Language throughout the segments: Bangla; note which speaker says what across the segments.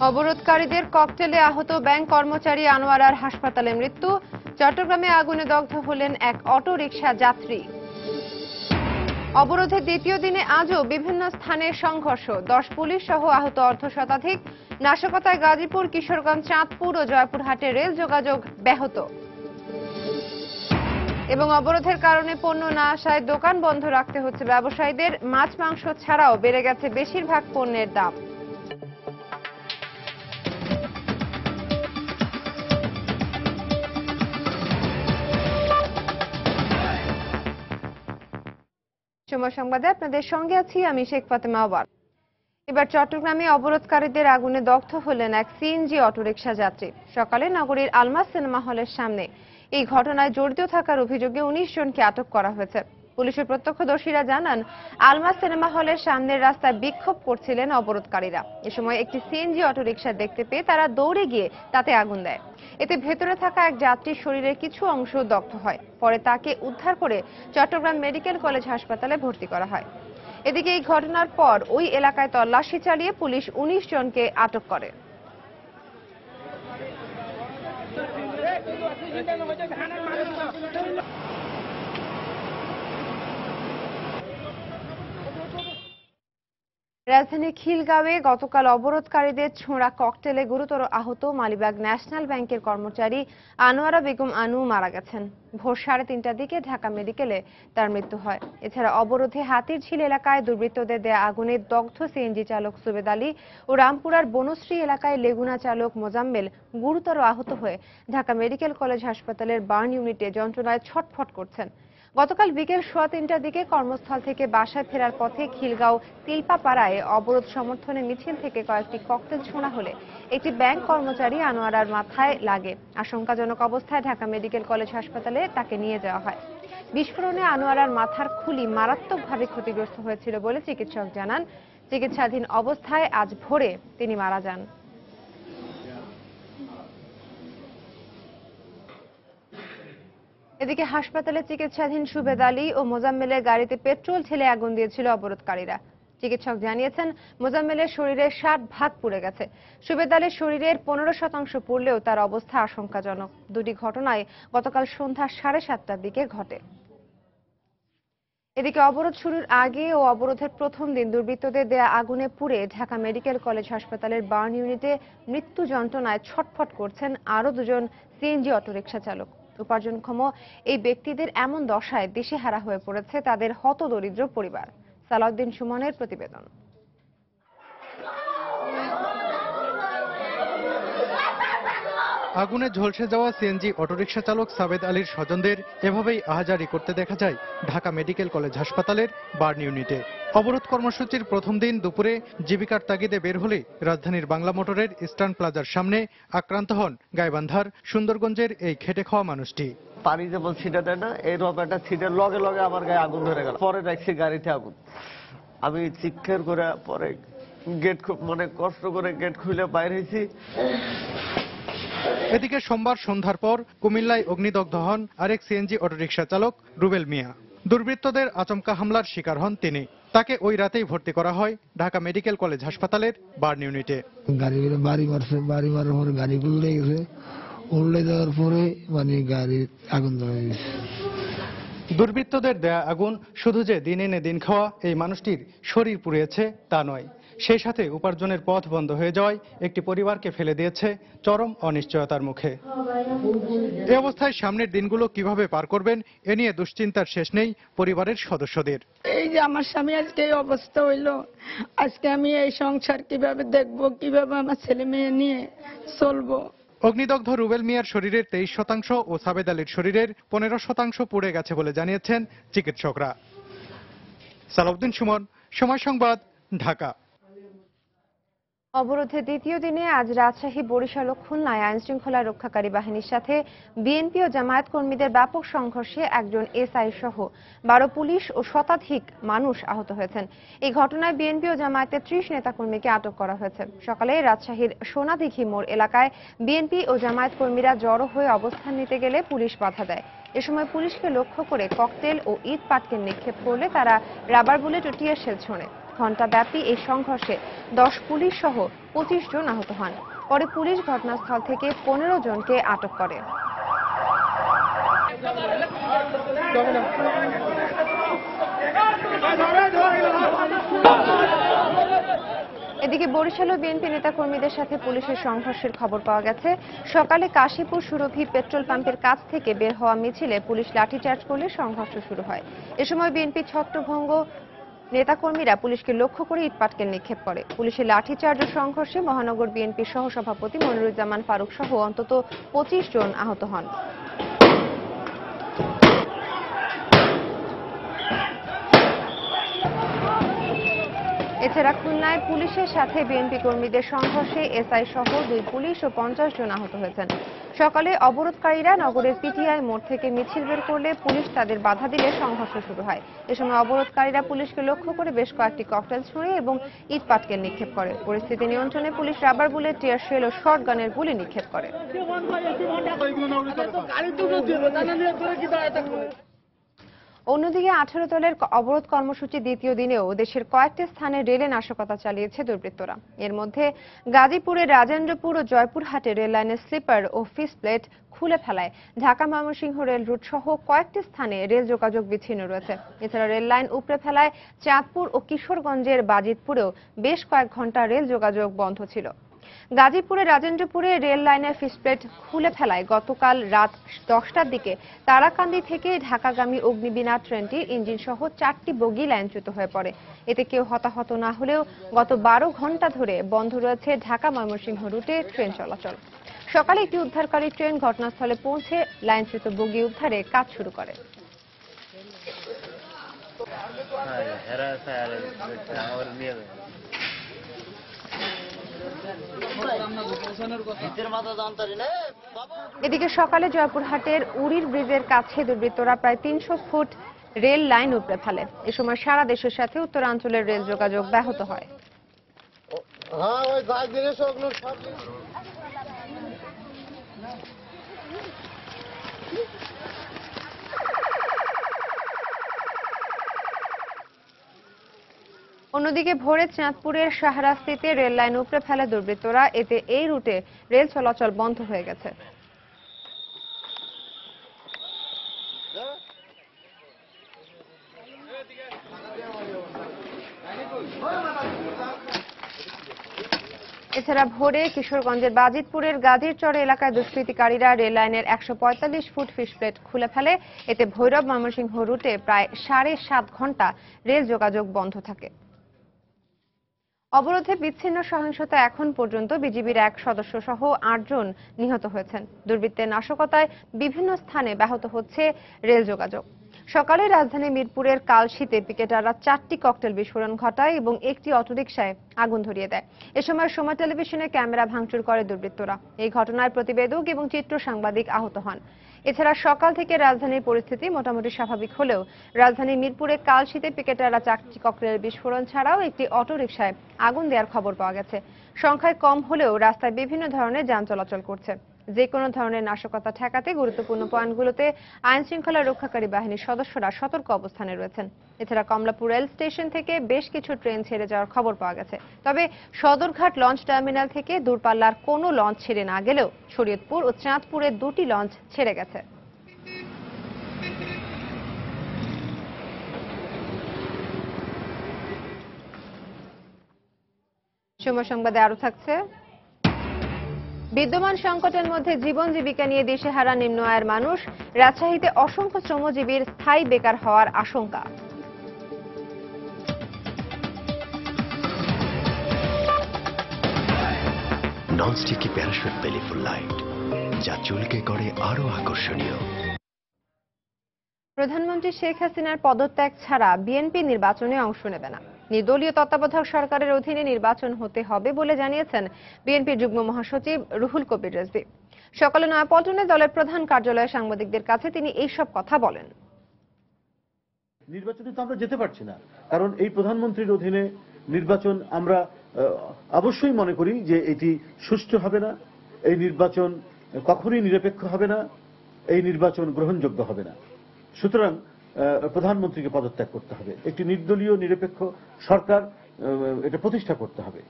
Speaker 1: অবরোধকারীদের ককটেলে আহত ব্যাংক কর্মচারী আনোয়ারার হাসপাতালে মৃত্যু। চট্টগ্রামে আগুনে দগ্ধ হলেন এক অটো রিকশা যাত্রী। অবরোধের দ্বিতীয় দিনে আজও বিভিন্ন স্থানে সংঘর্ষ, 10 পুলিশ সহ আহত অর্ধশতাধিক। নাশকতায় গাজীপুর, কিশোরগঞ্জ, চাঁদপুর ও জয়পুরহাটে রেল যোগাযোগ ব্যাহত। এবং অবরোধের কারণে পণ্য না আসায় দোকান বন্ধ রাখতে হচ্ছে ব্যবসায়ীদের। মাছ মাংস ছাড়াও বেড়ে গেছে বেশিরভাগ পণ্যের দাম। সময় সংবাদে আপনাদের সঙ্গে আছি আমি শেখ ফাতেমা আওয়াল। এবার চট্টগ্রামে অবরোধকারীদের আগুনে দগ্ধ হলেন এক সিএনজি অটোরিকশা যাত্রী। সকালে নগরীর আলমাস সিনেমা হলের সামনে এই ঘটনায় জড়িত থাকার অভিযোগে 19 জনকে আটক করা হয়েছে। পুলিশের প্রত্যক্ষদর্শীরা জানান, আলমাস সিনেমা হলের সামনের রাস্তায় বিক্ষোভ করছিলেন অবরোধকারীরা। এ সময় একটি সিএনজি অটোরিকশা দেখতে পেয়ে তারা দৌড়ে গিয়ে তাতে আগুন দেয়। এতে ভেতরে থাকা এক যাত্রীর শরীরের কিছু অংশ দগ্ধ হয়। পরে তাকে উদ্ধার করে চট্টগ্রাম মেডিকেল কলেজ হাসপাতালে ভর্তি করা হয়। এদিকে এই ঘটনার পর ওই এলাকায় তল্লাশি চালিয়ে পুলিশ 19 জনকে আটক করে। রাজধানীর খিলগাঁওয়ে গতকাল অবরোধকারীদের ছোড়া ককটেলে গুরুতর আহত মালিবাগ ন্যাশনাল ব্যাংকের কর্মচারী আনোয়ারা বেগম আনু মারা গেছেন। ভোর 3:30টার দিকে ঢাকা মেডিকেলে তার মৃত্যু হয়। এছাড়া অবরোধে হাতিরঝিল এলাকায় দুর্বৃত্তদের দেয়া আগুনে দগ্ধ সিএনজি চালক সুবেদ আলী ও রামপুরার বনশ্রী এলাকায় লেগুনা চালক মোজাম্মেল গুরুতর আহত হয়ে ঢাকা মেডিকেল কলেজ হাসপাতালের বার্ন ইউনিটে যন্ত্রণায় ছটফট করছেন। গতকাল বিকেল 3:15টার দিকে কর্মস্থল থেকে বাসায় ফেরার পথে খিলগাঁও তিলপাপাড়ায় অবরোধ সমর্থনে মিছিল থেকে কয়েকটি ককটেল ছোড়া হলে একটি ব্যাংক কর্মচারী আনোয়ারার মাথায় লাগে। আশঙ্কাজনক অবস্থায় ঢাকা মেডিকেল কলেজ হাসপাতালে তাকে নিয়ে যাওয়া হয়। বিস্ফোরণে আনোয়ারার মাথার খুলি মারাত্মকভাবে ক্ষতিগ্রস্ত হয়েছিল বলে চিকিৎসক জানান। চিকিৎসাধীন অবস্থায় আজ ভোরে তিনি মারা যান। এদিকে হাসপাতালে চিকিৎসাধীন সুবেদ আলী ও মোজাম্মেলের গাড়িতে পেট্রোল ঢেলে আগুন দিয়েছিল অবরোধকারীরা। চিকিৎসক জানিয়েছেন, মোজাম্মেলের শরীরের 60% পুড়ে গেছে। সুবেদ আলীর শরীরের 15% পুড়লেও তার অবস্থা আশঙ্কাজনক। দুটি ঘটনায় গতকাল সন্ধ্যা 7:30টার দিকে ঘটে। এদিকে অবরোধ শুরুর আগে ও অবরোধের প্রথম দিন দুর্বৃত্তদের দেয়া আগুনে পুড়ে ঢাকা মেডিকেল কলেজ হাসপাতালের বার্ন ইউনিটে মৃত্যু যন্ত্রণায় ছটফট করছেন আরও 2 জন সিএনজি অটোরিকশা চালক। উপার্জনক্ষম এই ব্যক্তিদের এমন দশায় দিশেহারা হয়ে পড়েছে তাদের হতদরিদ্র পরিবার। সালাউদ্দিন সুমনের প্রতিবেদন।
Speaker 2: আগুনে ঝলসে যাওয়া সিএনজি অটোরিকশা চালক সাবেদ আলীর স্বজনদের এভাবেই আহাজারি করতে দেখা যায় ঢাকা মেডিকেল কলেজ হাসপাতালের বার্ন ইউনিটে। অবরোধ কর্মসূচির প্রথম দিন দুপুরে জীবিকার তাগিদে বের হলে রাজধানীর বাংলা মোটরের ইস্টার্ন প্লাজার সামনে আক্রান্ত হন গাইবান্ধার সুন্দরগঞ্জের এই খেটে খাওয়া মানুষটি।
Speaker 3: পানি যেমন ছিটা দেয় না, এইরকম একটা ছিটের লগে লগে আমার গায়ে আগুন ধরে গেল। পরে দেখছি গাড়িতে আগুন। আমি চিৎকার করে পরে গেট কষ্ট করে গেট খুলে বাইর হয়েছি।
Speaker 2: এদিকে সোমবার সন্ধ্যার পর কুমিল্লায় অগ্নিদগ্ধ হন আরেক সিএনজি অটোরিকশা চালক রুবেল মিয়া। দুর্বৃত্তদের আচমকা হামলার শিকার হন তিনি। তাকে ওই রাতেই ভর্তি করা হয় ঢাকা মেডিকেল কলেজ হাসপাতালের বার্ন ইউনিটে।
Speaker 4: বাড়ি মারার পরে গাড়ি উল্টে গেছে, উল্টে যাওয়ার পরে গাড়ির আগুন ধরে গেছে।
Speaker 2: দুর্বৃত্তদের দেয়া আগুন শুধু যে দিন এনে দিন খাওয়া এই মানুষটির শরীর পুড়িয়েছে তা নয়, সেই সাথে উপার্জনের পথ বন্ধ হয়ে যাওয়ায় একটি পরিবারকে ফেলে দিয়েছে চরম অনিশ্চয়তার মুখে। এই অবস্থায় সামনের দিনগুলো কিভাবে পার করবেন এ নিয়ে দুশ্চিন্তার শেষ নেই পরিবারের সদস্যদের।
Speaker 5: এই যে আমার স্বামী আজকে এই অবস্থা হইলো, আজকে আমি এই সংসার কিভাবে দেখবো, কিভাবে আমার ছেলে মেয়ে নিয়ে চলবো।
Speaker 2: অগ্নিদগ্ধ রুবেল মিয়ার শরীরের 23% ও সাবেদ আলীর শরীরের 15% পুড়ে গেছে বলে জানিয়েছেন চিকিৎসকরা। সালাউদ্দিন সুমন, সময় সংবাদ, ঢাকা।
Speaker 1: অবরোধের দ্বিতীয় দিনে আজ রাজশাহী, বরিশাল ও খুলনায় আইনশৃঙ্খলা রক্ষাকারী বাহিনীর সাথে বিএনপি ও জামায়াত কর্মীদের ব্যাপক সংঘর্ষে একজন এসআই সহ 12 পুলিশ ও শতাধিক মানুষ আহত হয়েছেন। এই ঘটনায় বিএনপি ও জামায়াতের 30 নেতাকর্মীকে আটক করা হয়েছে। সকালে রাজশাহীর সোনাদিঘি মোড় এলাকায় বিএনপি ও জামায়াত কর্মীরা জড়ো হয়ে অবস্থান নিতে গেলে পুলিশ বাধা দেয়। এ সময় পুলিশকে লক্ষ্য করে ককটেল ও ইট পাটকেল নিক্ষেপ করলে তারা রাবার বুলেট ও টিয়ার শেল ছোড়ে। ঘণ্টা ব্যাপী এই সংঘর্ষে 10 পুলিশ সহ 25 জন আহত হন। পরে পুলিশ ঘটনাস্থল থেকে 15 জনকে আটক করে। এদিকে বরিশালে বিএনপি নেতাকর্মীদের সাথে পুলিশের সংঘর্ষের খবর পাওয়া গেছে। সকালে কাশীপুর সুরভি পেট্রোল পাম্পের কাছ থেকে বের হওয়া মিছিলে পুলিশ লাঠিচার্জ করলে সংঘর্ষ শুরু হয়। এ সময় বিএনপি ছত্রভঙ্গ নেতাকর্মীরা পুলিশকে লক্ষ্য করে ইটপাটকেল নিক্ষেপ করে। পুলিশের লাঠিচার্জ ও সংঘর্ষে মহানগর বিএনপির সহসভাপতি মনিরুজ্জামান ফারুক সহ অন্তত 25 জন আহত হন। এছাড়া খুলনায় পুলিশের সাথে বিএনপি কর্মীদের সংঘর্ষে এসআই সহ 2 পুলিশ ও 50 জন আহত হয়েছেন। সকালে অবরোধকারীরা নগরের পিটিআই মোড় থেকে মিছিল বের করলে পুলিশ তাদের বাধা দিলে সংঘর্ষ শুরু হয়। এ সময় অবরোধকারীরা পুলিশকে লক্ষ্য করে বেশ কয়েকটি ককটেল ছুড়ে এবং ইটপাটকেল নিক্ষেপ করে। পরিস্থিতি নিয়ন্ত্রণে police rubber bullet, tear shell ও শর্ট গানের গুলি নিক্ষেপ করে। অন্যদিকে 18 দলের অবরোধ কর্মসূচি দ্বিতীয় দিনেও দেশের কয়েকটি স্থানে রেলে নাশকতা চালিয়েছে দুর্বৃত্তরা। এর মধ্যে গাজীপুরের রাজেন্দ্রপুর ও জয়পুরহাটে রেল লাইনের স্লিপার ও ফিস প্লেট খুলে ফেলায় ঢাকা ময়মনসিংহ রেল রুট সহ কয়েকটি স্থানে রেল যোগাযোগ বিচ্ছিন্ন রয়েছে। এছাড়া রেল লাইন উপড়ে ফেলায় চাঁদপুর ও কিশোরগঞ্জের বাজিতপুরেও বেশ কয়েক ঘন্টা রেল যোগাযোগ বন্ধ ছিল। গাজীপুরের রাজেন্দ্রপুরে রেল লাইনের ফিসপ্লেট খুলে ফেলায় গতকাল রাত 10টার দিকে তারাকান্দি থেকে ঢাকাগামী অগ্নিবীণা ট্রেনটির ইঞ্জিন সহ 4টি বগি লাইনচ্যুত হয়ে পড়ে। এতে কেউ হতাহত না হলেও গত 12 ঘন্টা ধরে বন্ধ রয়েছে ঢাকা ময়মনসিংহ রুটে ট্রেন চলাচল। সকালে একটি উদ্ধারকারী ট্রেন ঘটনাস্থলে পৌঁছে লাইনচ্যুত বগি উদ্ধারে কাজ শুরু করে। এদিকে সকালে জয়পুরহাটের উড়ির ব্রিজের কাছে দুর্বৃত্তরা প্রায় 300 ফুট রেল লাইন উপড়ে ফেলে। এ সময় সারা দেশের সাথে উত্তরাঞ্চলের রেল যোগাযোগ ব্যাহত হয়। অন্যদিকে ভোরে চাঁদপুরের শাহরাস্তিতে রেল লাইন উপড়ে ফেলে দুর্বৃত্তরা। এতে এই রুটে রেল চলাচল বন্ধ হয়ে গেছে। এছাড়া ভোরে কিশোরগঞ্জের বাজিতপুরের গাজীরচর এলাকায় দুষ্কৃতিকারীরা রেল লাইনের 145 ফুট ফিসপ্লেট খুলে ফেলে। এতে ভৈরব ময়মনসিংহ রুটে প্রায় 7.5 ঘন্টা রেল যোগাযোগ বন্ধ থাকে। অবরোধে বিচ্ছিন্ন সহিংসতা এখন পর্যন্ত বিজিবির 1 সদস্য সহ 8 জন নিহত হয়েছেন। দুর্বৃত্তের নাশকতায় বিভিন্ন স্থানে ব্যাহত হচ্ছে রেল যোগাযোগ। সকালে রাজধানী মিরপুরের কালশীতে পিকেটাররা 4টি ককটেল বিস্ফোরণ ঘটায় এবং একটি অটোরিকশায় আগুন ধরিয়ে দেয়। এ সময় সময় টেলিভিশনে ক্যামেরা ভাঙচুর করে দুর্বৃত্তরা। এই ঘটনায় প্রতিবেদক এবং চিত্র সাংবাদিক আহত হন। এছাড়া সকাল থেকে রাজধানীর পরিস্থিতি মোটামুটি স্বাভাবিক হলেও রাজধানী মিরপুরে কালশীতে পিকেটাররা 4টি ককটেলের বিস্ফোরণ ছাড়াও একটি অটোরিকশায় আগুন দেওয়ার খবর পাওয়া গেছে। সংখ্যায় কম হলেও রাস্তায় বিভিন্ন ধরনের যান চলাচল করছে। যে কোনো ধরনের নাশকতা ঠেকাতে গুরুত্বপূর্ণ পয়েন্টগুলোতে আইন শৃঙ্খলা রক্ষাকারী বাহিনীর সদস্যরা সতর্ক অবস্থানে রয়েছেন। এছাড়া কমলাপুর রেল স্টেশন থেকে বেশ কিছু ট্রেন ছেড়ে যাওয়ার খবর পাওয়া গেছে। তবে সদরঘাট লঞ্চ টার্মিনাল থেকে দূরপাল্লার কোনো লঞ্চ ছেড়ে না গেলেও শরীয়তপুর ও চাঁদপুরে 2টি লঞ্চ ছেড়ে গেছে। সময় সংবাদে আরো থাকছে। বিদ্যমান সংকটের মধ্যে জীবন জীবিকা নিয়ে দিশেহারা নিম্ন আয়ের মানুষ। রাজশাহীতে অসংখ্য শ্রমজীবীর স্থায়ী বেকার হওয়ার আশঙ্কা।
Speaker 6: ননস্টিকি প্যারাশুট বেলিফুল লাইট, যা চুলকে করে আরো আকর্ষণীয়।
Speaker 1: প্রধানমন্ত্রী শেখ হাসিনার পদত্যাগ ছাড়া বিএনপি নির্বাচনে অংশ নেবে না। নির্দলীয় তত্ত্বাবধায়ক সরকারের অধীনে নির্বাচন হতে হবে বলে জানিয়েছেন বিএনপির যুগ্ম মহাসচিব রুহুল কবির রিজভী। সকালে নয়াপল্টনে দলের প্রধান কার্যালয়ে সাংবাদিকদের কাছে তিনি এইসব কথা বলেন।
Speaker 7: নির্বাচনে তো আমরা যেতে পারছি না, কারণ এই প্রধানমন্ত্রীর অধীনে নির্বাচন আমরা অবশ্যই মনে করি যে এটি সুষ্ঠু হবে না, এই নির্বাচন কখনোই নিরপেক্ষ হবে না, এই নির্বাচন গ্রহণযোগ্য হবে না। সুতরাং প্রধানমন্ত্রীকে পদত্যাগ করতে হবে। একটি নির্দলীয় নিরপেক্ষ সরকার এটা প্রতিষ্ঠা করতে হবে।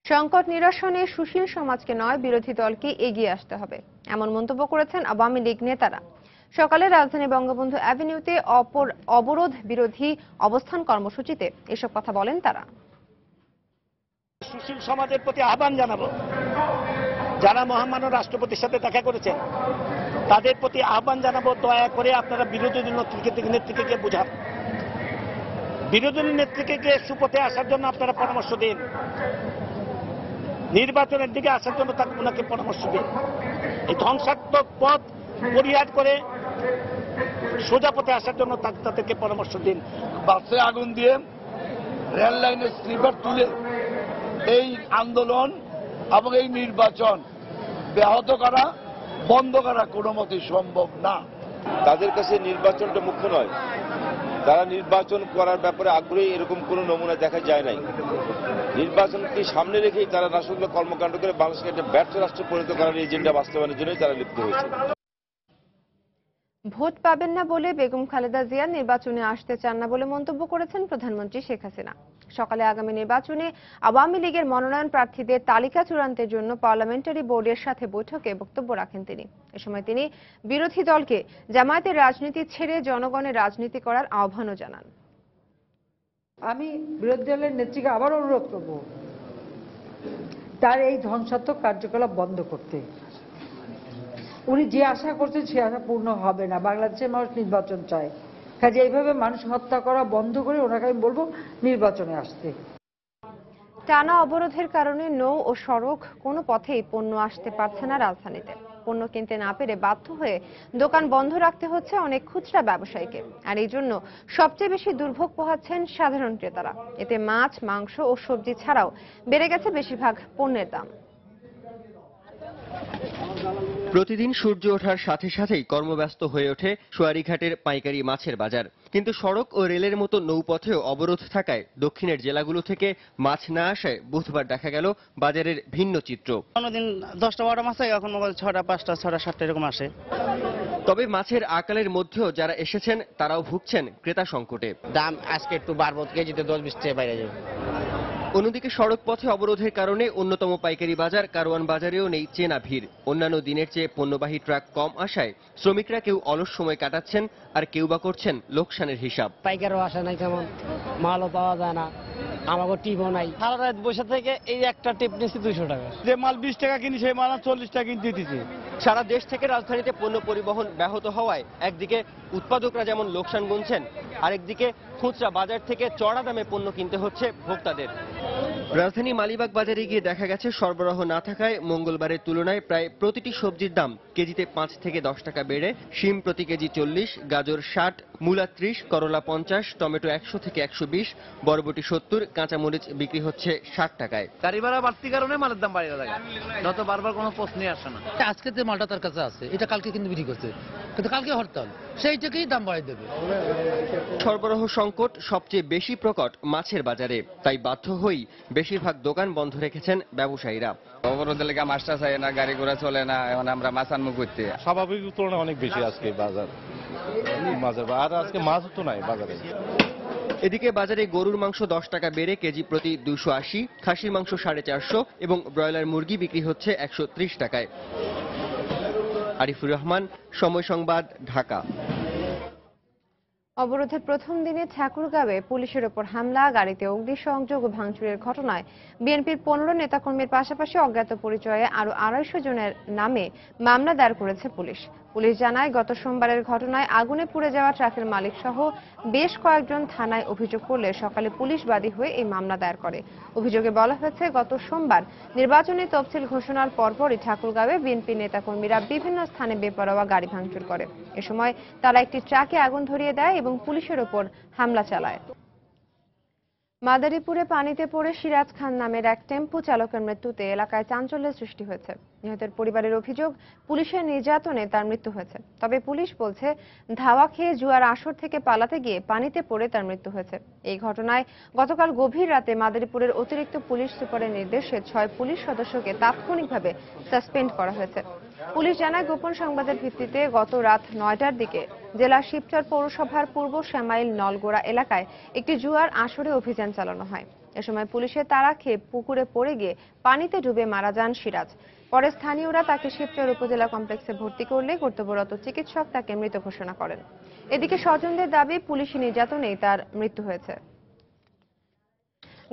Speaker 1: সংকট নিরসনে সুশীল সমাজকে নয়, বিরোধী দলকে এগিয়ে আসতে হবে, এমন মন্তব্য করেছেন আওয়ামী লীগ নেতারা। সকালে রাজধানী বঙ্গবন্ধু অ্যাভিনিউতে অবরোধ বিরোধী অবস্থান কর্মসূচিতে এসব কথা বলেন তারা।
Speaker 8: সুশীল সমাজের প্রতি আহ্বান জানাবো, যারা মহামান্য রাষ্ট্রপতির সাথে দেখা করেছেন তাদের প্রতি আহ্বান জানাবো, দয়া করে আপনারা বিরোধী নেত্রীকে বোঝান, বিরোধী নেত্রীকে সুপথে আসার জন্য আপনারা পরামর্শ দিন, নির্বাচনের দিকে আসার জন্য ওনাকে পরামর্শ দিন। এই ধ্বংসাত্মক পথ পরিহার করে সোজা পথে আসার জন্য তাদেরকে পরামর্শ দিন।
Speaker 9: বাসে আগুন দিয়ে রেল লাইনের স্লিপার তুলে এই আন্দোলন এবং এই নির্বাচন ব্যাহত করা, বন্ধ করা কোনো মতেই সম্ভব না।
Speaker 10: তাদের কাছে নির্বাচনটা মুখ্য নয়, তারা নির্বাচন করার ব্যাপারে আগ্রহী এরকম কোনো নমুনা দেখা যায় নাই। নির্বাচনকে সামনে রেখেই তারা রাষ্ট্রীয় কর্মকাণ্ড করে বাংলাদেশকে একটা ব্যর্থ রাষ্ট্রে পরিণত করার এজেন্ডা বাস্তবায়নের জন্যই তারা লিপ্ত হয়েছে।
Speaker 1: ভোট পাবেন না বলে বেগম খালেদা জিয়া নির্বাচনে আসতে চান না বলে মন্তব্য করেছেন প্রধানমন্ত্রী শেখ হাসিনা। সকালে আগামী নির্বাচনে আওয়ামী লীগের মনোনয়ন প্রার্থীদের তালিকা চূড়ান্তের জন্য পার্লামেন্টারি বোর্ডের সাথে বৈঠকে বক্তব্য রাখেন তিনি। এ সময় তিনি বিরোধী দলকে জামায়াতের রাজনীতি ছেড়ে জনগণের রাজনীতি করার আহ্বানও জানান।
Speaker 11: আমি বিরোধী দলের নেত্রীকে আবার অনুরোধ করব তার এই ধ্বংসাত্মক কার্যকলাপ বন্ধ করতে। উনি যে আশা করছেন সে আশা পূর্ণ হবে না। বাংলাদেশের মানুষ নির্বাচন চায়, কাজে এইভাবে মানুষ হত্যা করা বন্ধ করে ওনাকে আমি বলবো নির্বাচনে আসতে।
Speaker 1: টানা অবরোধের কারণে নৌ ও সড়ক কোনো পথেই পণ্য আসতে পারছে না রাজধানীতে। পণ্য কিনতে না পেরে বাধ্য হয়ে দোকান বন্ধ রাখতে হচ্ছে অনেক খুচরা ব্যবসায়ীকে, আর এই জন্য সবচেয়ে বেশি দুর্ভোগ পোহাচ্ছেন সাধারণ ক্রেতারা। এতে মাছ, মাংস ও সবজি ছাড়াও বেড়ে গেছে বেশিরভাগ পণ্যের দাম।
Speaker 12: প্রতিদিন সূর্য ওঠার সাথে সাথেই কর্মব্যস্ত হয়ে ওঠে সোয়ারীঘাটের পাইকারি মাছের বাজার, কিন্তু সড়ক ও রেলের মতো নৌপথেও অবরোধ থাকায় দক্ষিণের জেলাগুলো থেকে মাছ না আসায় বুধবার দেখা গেল বাজারের ভিন্ন চিত্র।
Speaker 13: অন্যদিন 10টা-12টা মাছ হয়, এখন মোবাইল 6টা, 5টা, 6টা, 7টা এরকম আসে।
Speaker 12: তবে মাছের আকালের মধ্যেও যারা এসেছেন তারাও ভুগছেন ক্রেতা সংকটে।
Speaker 13: দাম আজকে একটু বাড়বো, কেজিতে 10-20 টাকা বাইরে যাবে।
Speaker 12: অন্যদিকে সড়ক পথে অবরোধের কারণে অন্যতম পাইকারি বাজার কারওয়ান বাজারেও নেই চেনা ভিড়। অন্যান্য দিনের চেয়ে পণ্যবাহী ট্রাক কম আসায় শ্রমিকরা কেউ অলস সময় কাটাচ্ছেন, আর কেউ বা করছেন লোকসানের হিসাব।
Speaker 14: পাইকারও আসে নাই, তেমন মালও পাওয়া যায় না, আমাকে টিপও নাই। সারা রাত বসে থেকে এই একটা টিপ নিচ্ছি 200 টাকা।
Speaker 9: যে মাল 20 টাকা কিনি সেই মাল 40 টাকা কিনতে দিতেছি।
Speaker 12: সারা দেশ থেকে রাজধানীতে পণ্য পরিবহন ব্যাহত হওয়ায় একদিকে উৎপাদকরা যেমন লোকসান গুনছেন, আরেকদিকে খুচরা বাজার থেকে চড়া দামে পণ্য কিনতে হচ্ছে ভোক্তাদের। রাজধানী মালিবাগ বাজারে গিয়ে দেখা গেছে সরবরাহ না থাকায় মঙ্গলবারের তুলনায় প্রায় প্রতিটি সবজির দাম কেজিতে 5 থেকে 10 টাকা বেড়ে শিম প্রতি কেজি 40, গাজর 60, মূলা 30, করলা 50, টমেটো 100 থেকে 120, বরবটি 70, কাঁচামরিচ বিক্রি হচ্ছে 60 টাকায়।
Speaker 15: গাড়ি ভাড়া বাড়তি কারণে মালের দাম বাড়িয়ে থাকে, যত বারবার কোনো প্রশ্নই আসে না।
Speaker 16: আজকে যে মালটা তার কাছে আছে এটা কালকে কিন্তু বিক্রি করছে, কিন্তু কালকে হরতাল, সেইটাকেই দাম বাড়িয়ে দেবে।
Speaker 12: সরবরাহ সংকট সবচেয়ে বেশি প্রকট মাছের বাজারে, তাই বাধ্য হয়েই বেশিরভাগ দোকান বন্ধ রেখেছেন ব্যবসায়ীরা।
Speaker 17: অবরোধের লেগে মাছটা চাই না, গাড়ি ঘোড়া চলে না, এখন আমরা মাছ আনবো করতে।
Speaker 18: স্বাভাবিক তুলনায় অনেক বেশি আজকে বাজার, আর আজকে মাছ তো নাই বাজারে।
Speaker 12: এদিকে বাজারে গরুর মাংস 10 টাকা বেড়ে কেজি প্রতি 280, খাসির মাংস 450 এবং ব্রয়লার মুরগি বিক্রি হচ্ছে 130 টাকায়। আরিফুর রহমান, সময় সংবাদ, ঢাকা।
Speaker 1: অবরোধের প্রথম দিনে ঠাকুরগাঁওয়ে পুলিশের ওপর হামলা, গাড়িতে অগ্নিসংযোগ ও ভাঙচুরের ঘটনায় বিএনপির 15 নেতাকর্মীর পাশাপাশি অজ্ঞাত পরিচয়ে আরো 250 জনের নামে মামলা দায়ের করেছে পুলিশ। পুলিশ জানায়, গত সোমবারের ঘটনায় আগুনে পুড়ে যাওয়া ট্রাকের মালিক সহ বেশ কয়েকজন থানায় অভিযোগ করলে সকালে পুলিশ বাদী হয়ে এই মামলা দায়ের করে। অভিযোগে বলা হয়েছে, গত সোমবার নির্বাচনী তফসিল ঘোষণার পরপরই ঠাকুরগাঁওয়ে বিএনপি নেতাকর্মীরা বিভিন্ন স্থানে বেপরোয়া গাড়ি ভাঙচুর করে। এ সময় তারা একটি ট্রাকে আগুন ধরিয়ে দেয় এবং পুলিশের ওপর হামলা চালায়। মাদারীপুরে পানিতে পড়ে সিরাজ খান নামের এক টেম্পো চালকের মৃত্যুতে এলাকায় চাঞ্চল্যের সৃষ্টি হয়েছে। নিহতের পরিবারের অভিযোগ, পুলিশের নির্যাতনে তার মৃত্যু হয়েছে। তবে পুলিশ বলছে, ধাওয়া খেয়ে জুয়ার আসর থেকে পালাতে গিয়ে পানিতে পড়ে তার মৃত্যু হয়েছে। এই ঘটনায় গতকাল গভীর রাতে মাদারীপুরের অতিরিক্ত পুলিশ সুপারের নির্দেশে 6 পুলিশ সদস্যকে তাৎক্ষণিকভাবে সাসপেন্ড করা হয়েছে। পুলিশ জানায়, গোপন সংবাদের ভিত্তিতে গত রাত 9টার দিকে জেলার শিবচর পৌরসভার পূর্ব শ্যামাইল নলগোড়া এলাকায় একটি জুয়ার আসরে অভিযান চালানো হয়। এ সময় পুলিশের তাড়া খেয়ে পুকুরে পড়ে গিয়ে পানিতে ডুবে মারা যান সিরাজ। পরে স্থানীয়রা তাকে শিবচর উপজেলা কমপ্লেক্সে ভর্তি করলে কর্তব্যরত চিকিৎসক তাকে মৃত ঘোষণা করেন। এদিকে স্বজনদের দাবি, পুলিশি নির্যাতনেই তার মৃত্যু হয়েছে।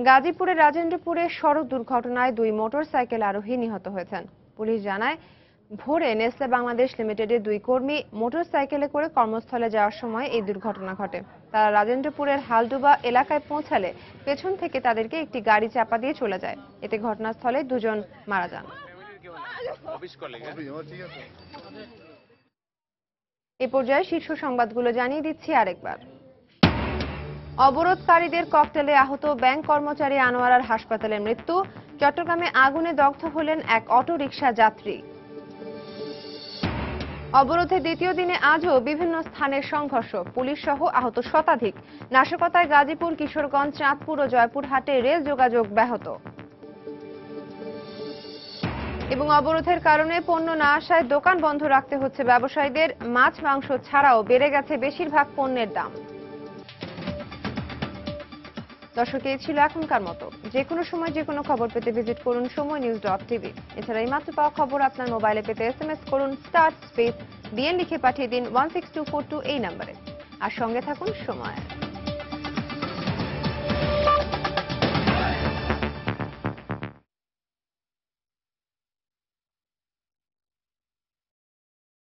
Speaker 1: গাজীপুরের রাজেন্দ্রপুরে সড়ক দুর্ঘটনায় 2 মোটরসাইকেল আরোহী নিহত হয়েছেন। পুলিশ জানায়, ভোরে নেসলে বাংলাদেশ লিমিটেডের 2 কর্মী মোটরসাইকেলে করে কর্মস্থলে যাওয়ার সময় এই দুর্ঘটনা ঘটে। তারা রাজেন্দ্রপুরের হালডুবা এলাকায় পৌঁছালে পেছন থেকে তাদেরকে একটি গাড়ি চাপা দিয়ে চলে যায়। এতে ঘটনাস্থলে 2 জন মারা যান। এ পর্যায়ে শীর্ষ সংবাদগুলো জানিয়ে দিচ্ছি আরেকবার। অবরোধকারীদের ককটেলে আহত ব্যাংক কর্মচারী আনোয়ারার হাসপাতালে মৃত্যু। চট্টগ্রামে আগুনে দগ্ধ হলেন এক অটোরিকশা যাত্রী। অবরোধের দ্বিতীয় দিনে আজও বিভিন্ন স্থানের সংঘর্ষ, পুলিশ সহ আহত শতাধিক। নাশকতায় গাজীপুর, কিশোরগঞ্জ, চাঁদপুর ও জয়পুরহাটে রেল যোগাযোগ ব্যাহত। এবং অবরোধের কারণে পণ্য না আসায় দোকান বন্ধ রাখতে হচ্ছে ব্যবসায়ীদের। মাছ, মাংস ছাড়াও বেড়ে গেছে বেশিরভাগ পণ্যের দাম। দর্শক, এই ছিল এখনকার মতো। যে কোনো সময় যে কোনো খবর পেতে ভিজিট করুন সময়নিউজ.tv। এছাড়া এই মাত্র পাওয়া খবর আপনার মোবাইলে পেতে SMS করুন *BN লিখে পাঠিয়ে দিন 16242 এই নম্বরে। আর সঙ্গে থাকুন সময়।